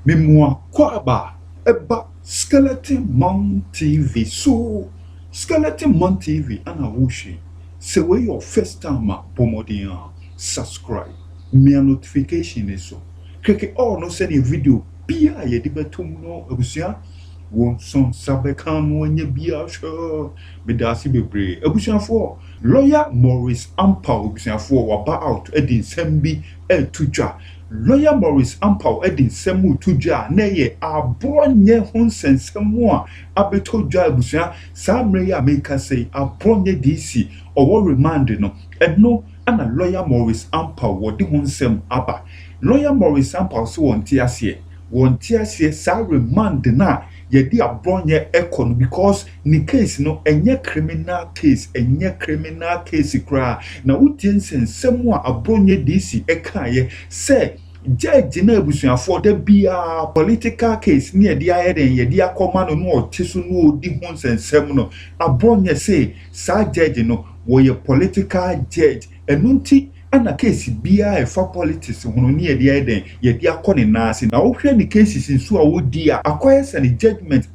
Memoir Kwaba Eba Skeleton Mon TV. So Skeleton Mon TV Anna Wushi. Say where your first time Bomodian subscribe. Me notification is so. Keke all no send a video. Bia ye dibetum no abusia. Won son sabekan wenye bia sure. Bedasi bebre. Abusia for lawyer Maurice Ampaw abusia for waba out edin sembi tuja. Lawyer Maurice Ampaw edin semu tuja neye Abronye honsensemu a abeto dwa abusia samre ya make say Abronye DC or remand no edno ana lawyer Maurice Ampaw wodi honsem aba. Lawyer Maurice Ampaw so wonti asie sa remand na yedi Abronye ekon because ni case no enye criminal case kra na utien sensemu a Abronye DC ekaye se judge na abusuafo da bia political case ni yedi ayeden yedi akoma no otisu no odi ho sensem no Abronye say sa judge no wo political judge enunti ana case bia e fa politics hono ni yedi ayeden yedi akone nase na wo hwe ni cases nso a wodi a akoye se ni judgment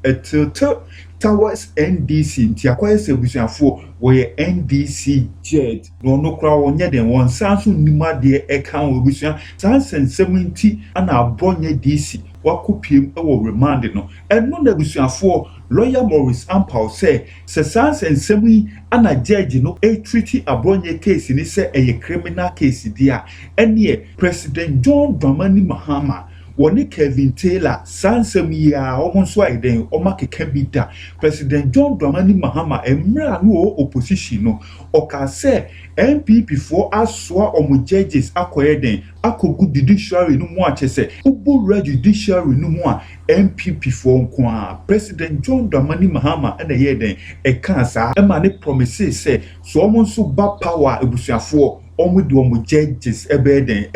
towards NDC nti akoye se abusuafo wo NDC judge no kra wonye den won sanso nima de eka wo abusua sansen 70 ana Abronye DC wakopiem ewo remand no eno na abusuafo lawyer Maurice Ampaw say se sansen 70 ana judge no treaty Abronye case ni se criminal case dia ene President John Dramani Mahama woni Kevin Taylor sansem ya omonso aiden omakeka bida President John Dramani Mahama emra no opposition no oka se MPP for aswa omo judges akoyeden akogu judiciary no mu achese ubu judiciary no mu a MPP for nko President John Dramani Mahama na yeden eka sa e ma ne promise se so omonso ba power ebusuafo omo de omo judges ebeden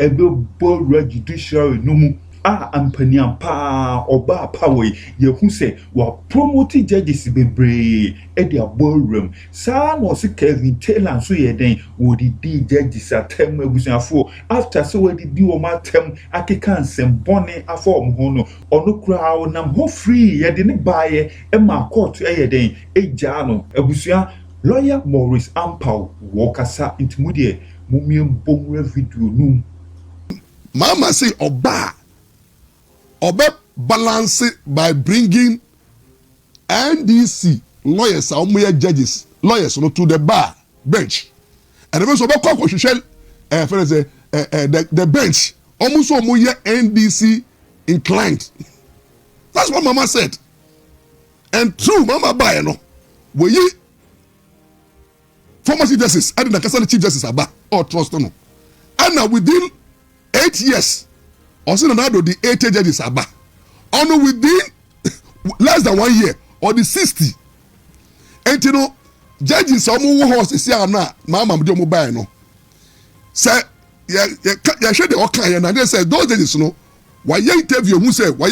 bo judiciary no mu ampaniam pa oba power yehu se wa promote judges bebre e dia ballroom sa no se Kevin Taylor so yeden wodi di judges atem abusuafo after so wodi di o matem akeka nsem bone afọ ho no ono kura nam ho free yede ne baaye e ma court yeden eja no abusua lawyer Maurice Ampaw wokasa intimudie mumiem bomwe video num mama say Obe balance by bringing NDC lawyers judges lawyers to the bar bench and the the bench almost NDC inclined. That's what mama said, and true mama buy no we former chief justice and the chief justice aba or trust no and within 8 years also now the 80 judges aba only within less than 1 year or the 60 and you know judges omo horse is here na mama mde omo buy no say ya share the okan na they say those judges no why interview who say why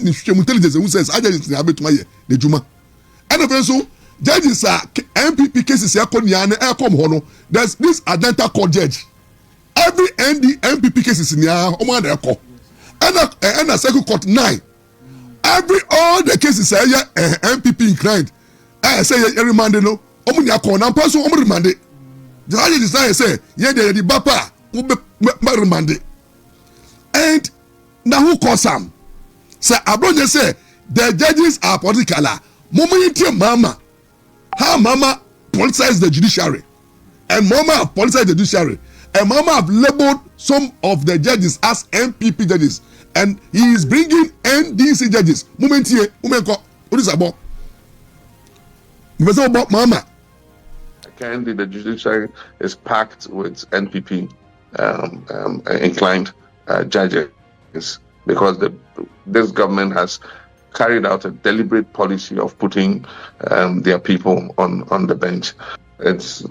ni intelligence who says judges na abetuma ye the juma and even so judges are MPP cases ya konia na e come ho no there's this identical court judge every MPP cases in ya omo na e ko and a second court 9 all the cases say MPP inclined say remand no omo ni akọ na person omo remand the judge decide say the bapa we remand and now who cause am say Abronye say the judges are political moment mama how mama politicize the judiciary and mama have politicized the judiciary and mama have labeled some of the judges as MPP judges and he is bringing NDC judges moment here what is about mama currently the judiciary is packed with NPP inclined judges because this government has carried out a deliberate policy of putting their people on the bench. It's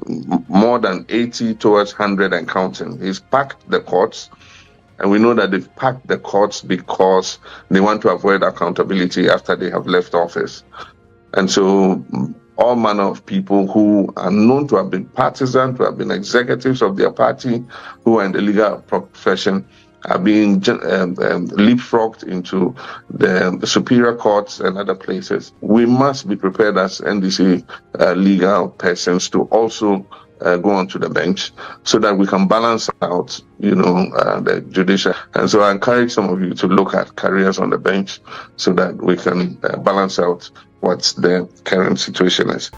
more than 80 towards 100 and counting. He's packed the courts, and we know that they've packed the courts because they want to avoid accountability after they have left office. And so all manner of people who are known to have been partisan, to have been executives of their party, who are in the legal profession, are being leapfrogged into the superior courts and other places. We must be prepared as NDC legal persons to also go onto the bench so that we can balance out, the judicial. And so I encourage some of you to look at careers on the bench so that we can balance out what the current situation is.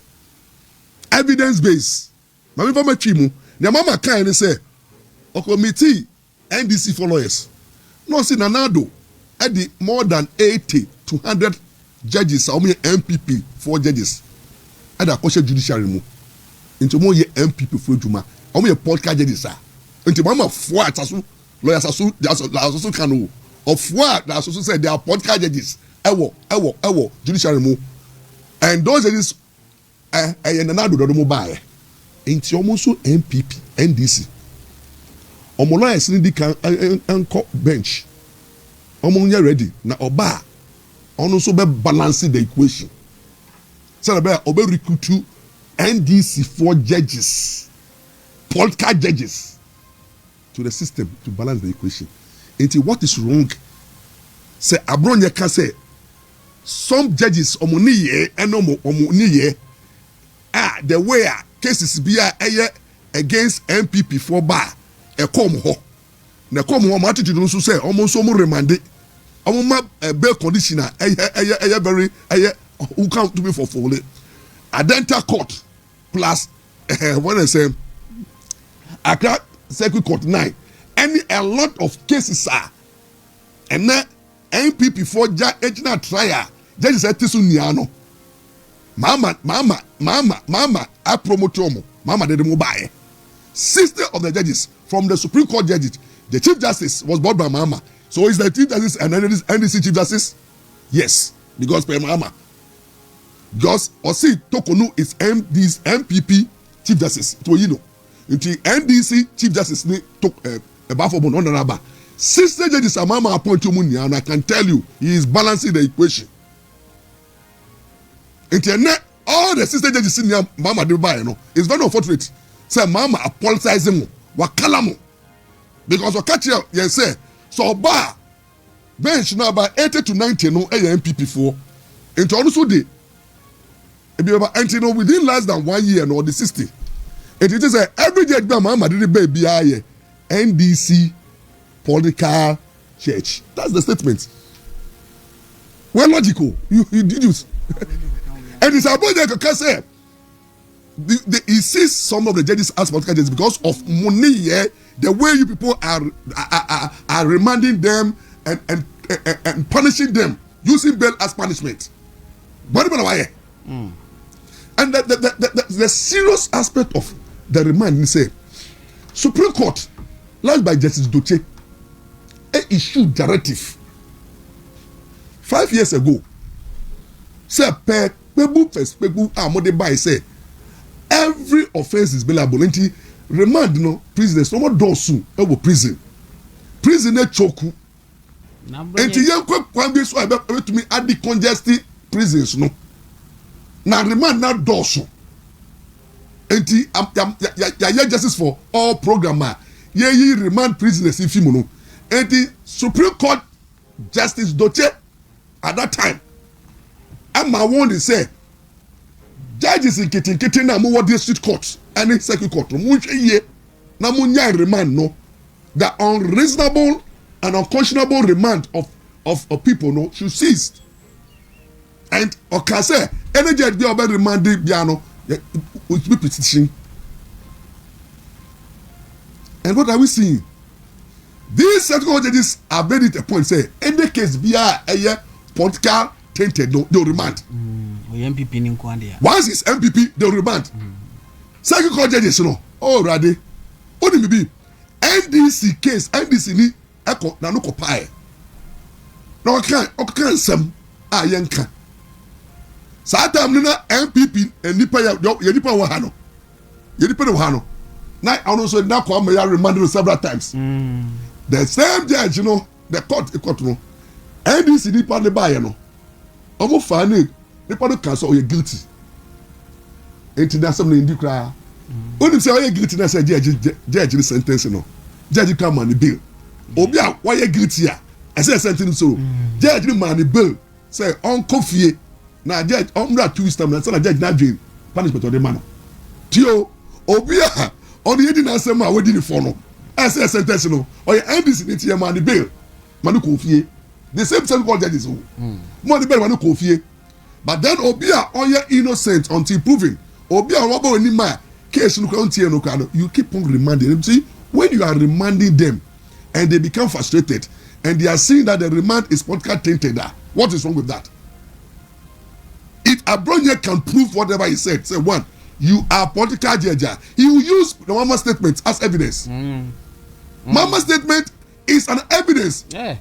Evidence-based. Mami Fama Chimu, the mama kind say, a committee NDC followers. No, see, Nanado, at the more than 80 to 100 judges, or MPP, 4 judges, at the Kosher Judiciary. Into more MPP for Juma, or me a podcast judges, into Mama 4 lawyers also can of what that's also said they are podcast judges, ewo, judiciary. And those judges, Nanado, the mobile. Into almost MPP, NDC. Omola is in the anchor bench. Omonya ready. Na oba. Also be balancing the equation. So be obe recruit NDC 4 judges, political judges, to the system to balance the equation. Into what is wrong? Say Abronye can say some judges omoniye and omoniye the way cases be against MPP 4 bar. A come ho na come ho ma attitude nso say almost so mo remande ma bail conditioner very who count to be for fully Adenta court plus when I say Accra Circuit Court 9 a lot of cases are and na MPP 4 ejina trial judge say tisu niano mama I promote mo mama de mo buy 60 of the judges from the Supreme Court judges, the Chief Justice was bought by Mahama. So is the Chief Justice and NDC Chief Justice? Yes, because by Mahama. Because Osi Tokonu is MPP Chief Justice. So you know, until NDC Chief Justice took a baffle on the 60 judges are Mahama appointed to and I can tell you he is balancing the equation. Until all the 60 judges in Mahama do buy, it's very unfortunate. Say Mahama apologizing wakalamu because we catch you say so bar bench now about 80 to 90 no MPP 4 into also the and within less than 1 year no the 60 it is a every day Mahama did baby NDC political church. That's the statement. Well logical you did use and it's about the can say he sees some of the judges as political judges because of money, the way you people are remanding them and punishing them, using bail as punishment. And the serious aspect of the remand, say, Supreme Court, led by Justice Doche, issued directive 5 years ago. Say, every offense is bailable. Nti remand prisoners no more dosu prison. Prisoner choku. Nti yankwa kwambe so to me add the congested prisons no. Na remand na dosu. Nti ya justice for all programmer. Ye remand prisoners if you no. Nti Supreme Court Justice Doche at that time Amma won to say judges in Kitty na mo district court and circuit court mo ye na mo nya remand no the unreasonable and unconscionable remand of people no should cease and okay say any judge be about remanding biano with be petition. And what are we seeing? These circuit court judges have made it a point say any case be a political tainted no remand. Once it's MPP, they'll remand. Second court judges, already. Only be NDC case, NDC ni echo na no kopae. No can some yanka. Satam nina MPP and nipa ya nipa wa hano. Nipa wa hano. Na also na kwa me ya remanded several times. The same judge, the court no. NDC nipa ne ba no. Omo fa ni nipa no can so you guilty. Enti na some ndi kra. Onim say you guilty na say judge ni sentence no. Judge come on the bill. Obia, why you guilty? I say something so. Judge the man bill say on coffee. Now judge on that 2 weeks time. Na say judge na dream punishment of the man. Tio Obia on the ending answer ma we di for no. I say sentence no. Or you end this in the man bill. Manu coffee. The same thing called judges. Money bill manu coffee. But then Obia on your innocent until proven. Obia robo any man case no can you keep on remanding them. See, when you are remanding them and they become frustrated and they are seeing that the remand is political tainted, what is wrong with that? If Abronye can prove whatever he said, say one, you are political judge, he will use the Mama statement as evidence. Mama statement is an evidence. Yeah.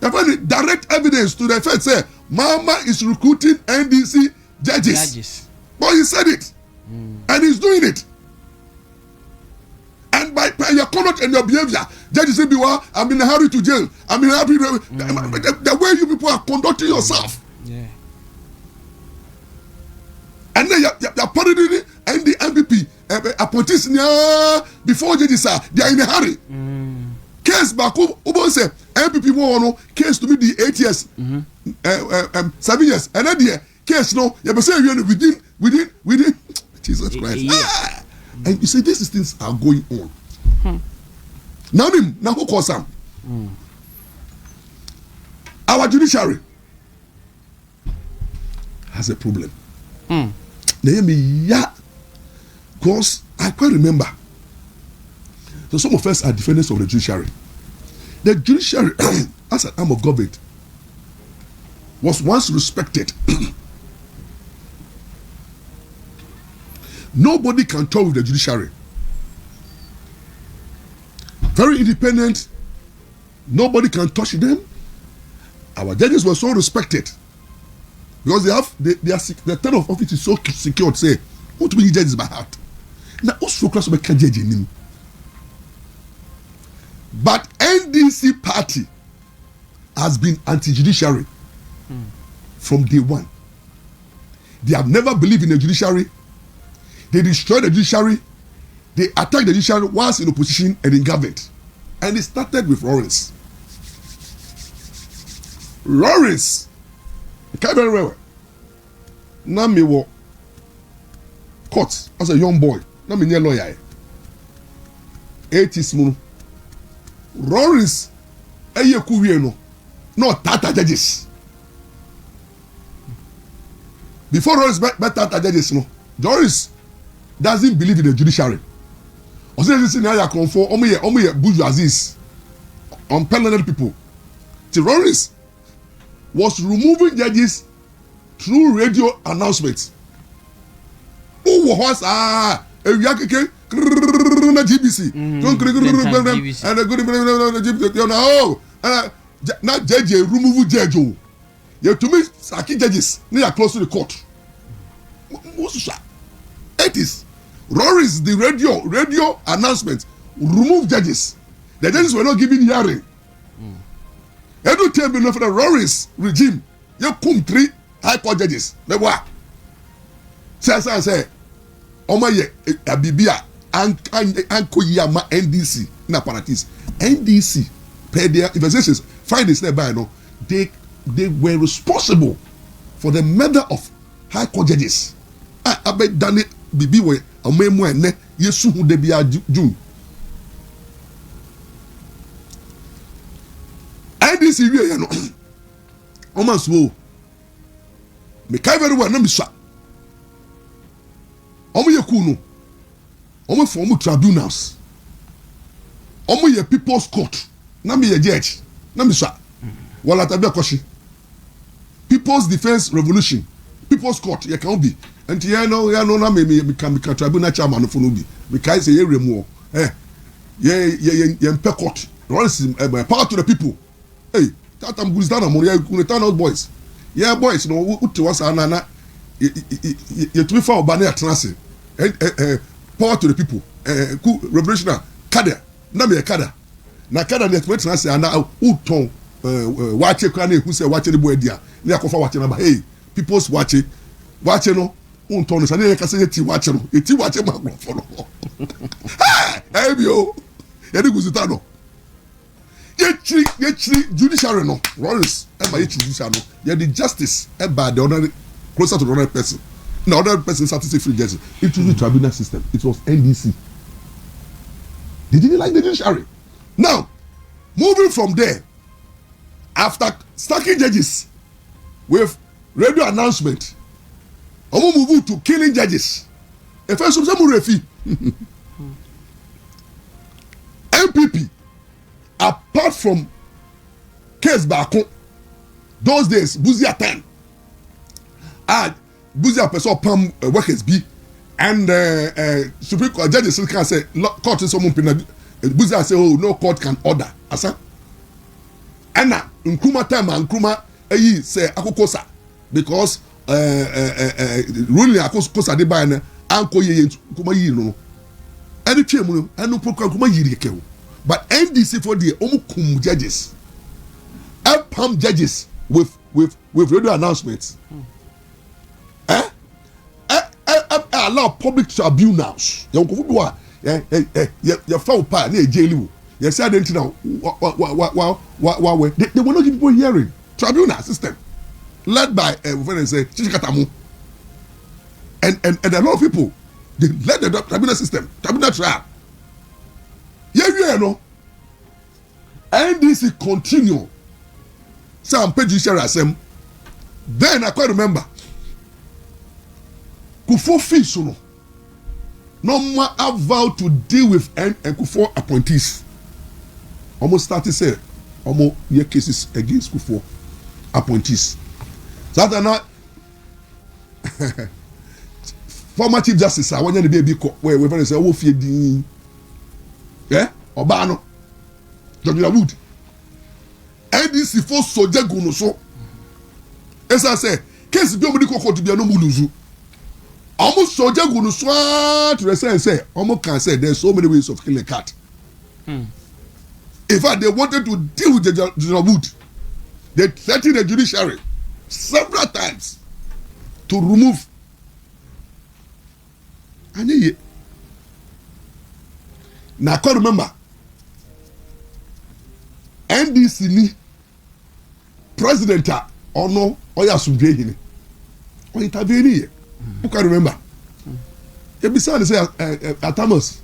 Direct evidence to the effect say Mama is recruiting NDC judges. But he said it. And he's doing it. And by your conduct and your behavior, judges say, I'm in a hurry to jail. I'm in a hurry. The way you people are conducting yourself. Yeah. And then you're putting it and the MVP appointees before judges they are in a hurry. Case back Ubo say MPP won case to me the 8 years, 7 years, and then the case no you say within Jesus Christ. And you see these things are going on. Now who calls them? Our judiciary has a problem. Because I quite remember. So some of us are defenders of the judiciary. The judiciary, as an arm of government, was once respected. Nobody can talk with the judiciary. Very independent. Nobody can touch them. Our judges were so respected because the term of office is so secured. Say, what will be judges by heart? Now, also class of judge him. But NDC party has been anti-judiciary from day one. They have never believed in the judiciary. They destroyed the judiciary. They attacked the judiciary once in opposition and in government. And it started with Lawrence. Lawrence, can't very well. Now me wo court as a young boy. Now me near lawyer. 80s moon. Lawrence, eye kuwie no tata judges. Before Lawrence met tata judges no, Lawrence doesn't believe in the judiciary. Also, this is now you conform. Omo bourgeoisies, unparalleled people. The Lawrence was removing judges through radio announcements. Who was GBC? And now judge remove judge. You to me, Saki judges near close to the court. It is. Lawrence, the radio announcement, remove judges. The judges were not given hearing. Every time you know for the Lawrence regime, you come 3 high court judges. They were. Say, Oma ye Abibia Anko Yama NDC na paratis. NDC per their investigations find this nearby no. They were responsible for the murder of high court judges. I bet done it bibi we amemu ene yesu hu de bia June. NDC wie no. Oma so. Me kai very well na me sha. Omo ye cool no. Omo form tribunals. Omo ye people's court. Na me ye judge. Na me sha. Wala tabi akoshi. People's Defense Revolution. People's Court ye can be. And ya no na me can tribunal chairman for no be. Me kai say ye remu. Ye mpe court. Runs power to the people. Hey, that am good down among you turn out boys. Yeah boys no uti was anana ye to be for obane atrase. Power to the people. Revolutionary kada. Na me kada. Na kada net wait na say ana uton watch kwa na who say watch the boy dia. Na akofa watch na ba hey people's watch no unton so na ka say ti watch no eti watch ma go for no. Hey bio. Ye di guzita no. Yechiri judiciary no. Lawrence, Emma Yechiri judiciary no. Yeah, the justice by the other closer to the other person. The other person satisfied free justice. It was the tribunal system. It was NDC. They didn't like the judiciary. Now, moving from there, after stacking judges with radio announcement, I'm move to killing judges. If I some refi, MPP, apart from case Bako, those days, Buzia time, Buzia person Pam workers be, and Supreme Court judges can say, court is someone Buzia say, oh, no court can order. Asa? Anna, Nkrumah time and Nkrumah, say, Akokosa, because ruling Akokosa de Bana, Anko Ye, Kuma Yino. Any chairman, and no program Kuma Yirike. But NDC for the Omukum judges, Pam judges with radio announcements. Allow public tribunals. You found part near jail. You said they were not giving people hearing. Tribunal system led by when they say Chichikatamu. And a lot of people they led the tribunal system, tribunal trial. Yeah, no. NDC continue. Some judiciary assembly. Then I quite remember. Kufo fees no more have vowed to deal with and Kufo appointees. Almost started say almost year cases against Kufo appointees. So that now former Chief Justice I want to be a big where we say oh fear the yeah Obano George Wood NDC for soldier guno so as I say case be omudi kokko to be no muluzu almost soldier guno so to the sense say almost can say there's so many ways of killing a cat. In fact, they wanted to deal with the General Wood. They threatened the judiciary several times to remove. And now I can't remember. NDC ni president or no or Yasumbe or intervene. Who can remember? Besides, say at Thomas.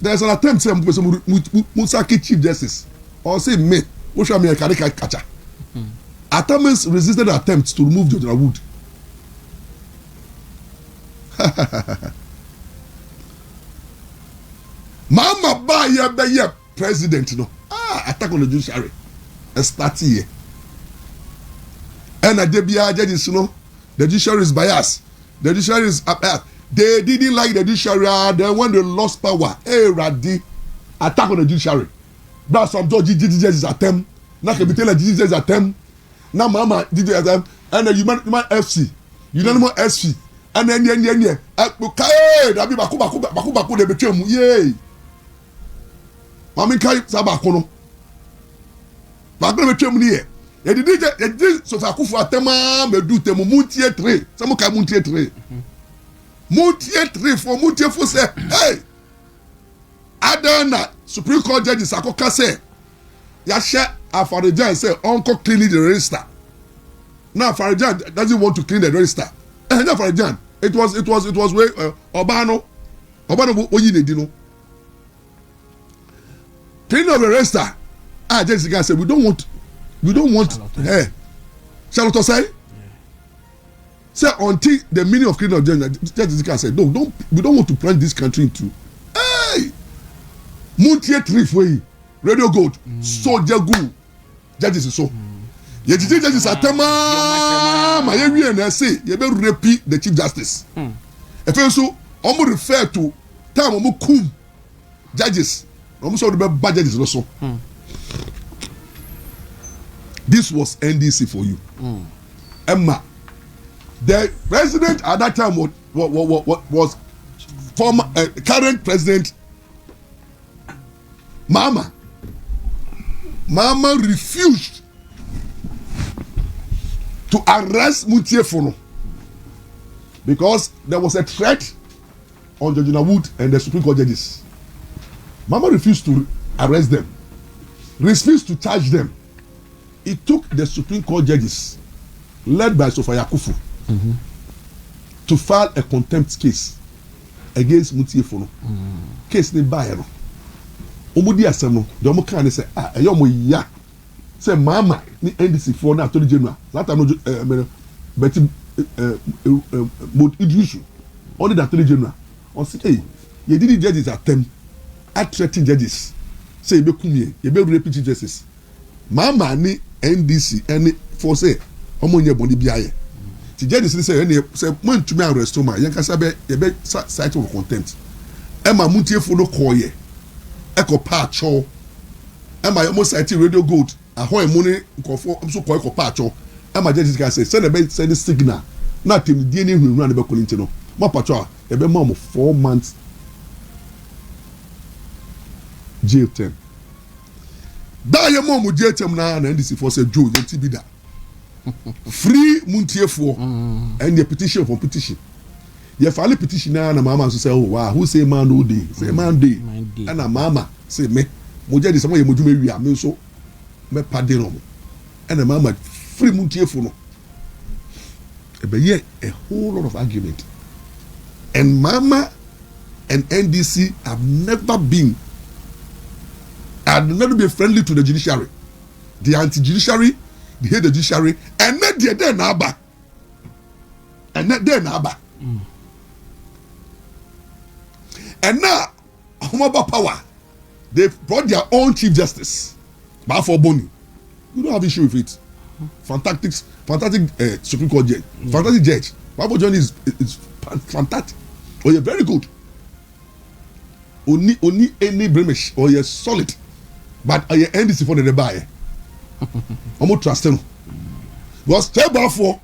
There's an attempt to say Musaki Chief Justice or say me, which I'm a catcher. Atamas resisted attempts to remove George Wood. Mama Baya president no. Attack on the judiciary. Start here. And at Debia judges no, the judiciary is biased. The judiciary is they didn't like the judiciary. Then when they lost power, hey Radi, attack on the judiciary. That's some judges attempt. Now can be tell the judges attempt. Now Mama did attempt. And then you man FC, you don't know SC. And then okay, that be baku they betray mu. Yay. Mami kai sabakono. Baku betray mu here. They did so for Akufo atema me do temu muntie 3. Some kai muntie 3. Muntie 3 for muntie for say, hey, Adana Supreme Court Judge Sakoka say, Yasha Afarijan say, Uncle cleaning the register. Now Afarijan doesn't want to clean the register. Afarijan, it was way Obano Oyi Dino. Cleaning of the register. Jessica said, we don't want hey. Charlotte say? Say until the meaning of cleaning of Jessica said, no, we don't want to plunge this country into hey Muntie 3 for you. Radio Gold, soldier good. Judges is so. Ye judges atema ma ye wi na say ye be repeat the Chief Justice. If so omo refer to time omo kum judges. Omo so be bad judges also. This was NDC for you. Emma, the president at that time was former current president Mama refused to arrest Muntie Fono because there was a threat on Judge Wood and the Supreme Court judges. Mama refused to arrest them. refused to charge them. It took the Supreme Court judges, led by Sofia Kufu, to file a contempt case against Mutiefono. Case ni ba no. Omudi asem no, de omo kan say eyo mo ya. Say mama ni NDC for na Attorney General. That time no Betty mod issue. Only the Attorney General. On say hey, you did judges attempt at threatening judges. Say you be kumie, you be repeat justice. Mama ni NDC any for say omo nye boni biaye. Ti judges say any say mo ntumi arrest ma yen kasa be ye be site of contempt. Emma Mutiefono koye. Eko pa cho. Emma yo mo site Radio Gold. Ahoy money nkofo so koye ko pa cho. Emma judges can say send a send signal. Na tem die ni hunu na be kolinti no. Mo pa cho e be mo 4 months jail term. Da ye mo jail term na NDC for say Joe ye ti bi da. Free Muntiefo and the petition for petition. You file a petition now and mama say, oh wow, who say man no day? Say man day. And a mama say me. Moja di someone you moju me wi so me pade no. And a mama free Muntiefo no. But yeah, a whole lot of argument. And mama and NDC have never been friendly to the judiciary. The anti-judiciary, they hate the judiciary, and not the there naba. And not there naba. And now, Humaba Power, they brought their own Chief Justice, Bafo Boni. You don't have issue with it. Fantastic Supreme Court judge. Fantastic judge. Bafo John is fantastic. Oh, you're very good. Only any blemish, or you're solid. But I end this for the buyer. I'm not trusting. Was step Bafo,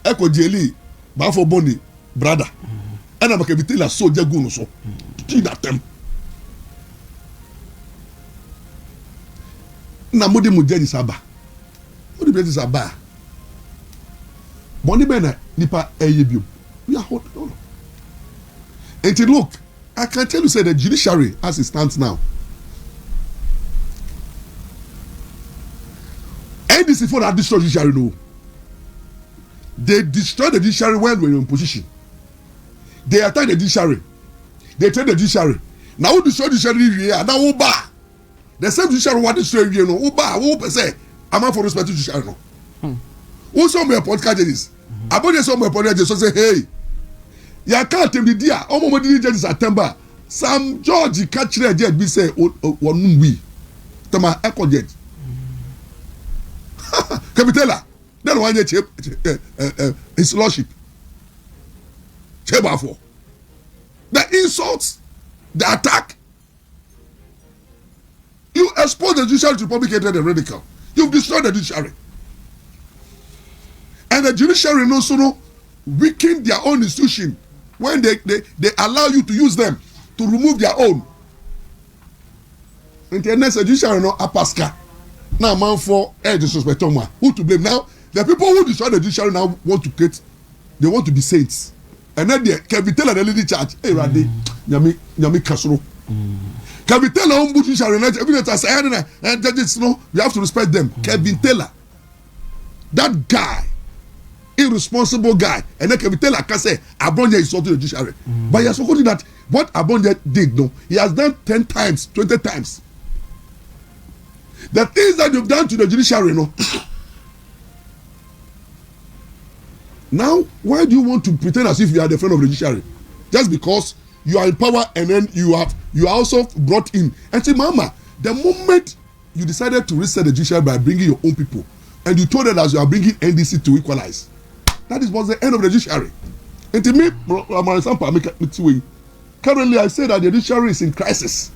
Echo Jelly, Bafo Boni, brother. And I'm a Kevitela soldier go so to keep that them. Namodi Mujedi Saba. What the judges Saba? Boni Bena Nipa Eyebu. We are hot. And look, I can tell you, say the judiciary as it stands now. NDC for that destroy the judiciary, no. They destroy the judiciary when we're in position. They attack the judiciary. They take the judiciary. Now who destroy the judiciary here? Now who bar? The same judiciary what destroy here no. Who bar? Who say? I'm not for respect to judiciary no. Who saw me appoint judges? Abronye saw me appoint judges. So say hey, ya can't tell me dear. All my judges at Temba. Sam George catch the judge. Be say one we. Tama echo judge. Kapitela. Then one his lordship. Chebafo. The insults, the attack. You expose the judiciary to public hatred and radical. You've destroyed the judiciary. And the judiciary also no weaken their own institution when they allow you to use them to remove their own. And the next judiciary no apaska. Now man for disrespect who to blame now? The people who destroy the judiciary now want to create, they want to be saints. And then they can be telling the lady charge, hey Randy, Nyami Kasro. Kevin Taylor on judiciary evidence as and judges no, we have to respect them. Kevin Taylor, that guy, irresponsible guy, and then Kevin Taylor can say Abronye is insulting the judiciary. But he has forgotten that what Abronye did, no, he has done 10 times, 20 times. The things that you've done to the judiciary, no. Now, why do you want to pretend as if you are the friend of the judiciary? Just because you are in power and then you are also brought in. And say, Mama, the moment you decided to reset the judiciary by bringing your own people, and you told them that you are bringing NDC to equalize, that was the end of the judiciary. And to me, Maurice Ampaw, currently I say that the judiciary is in crisis.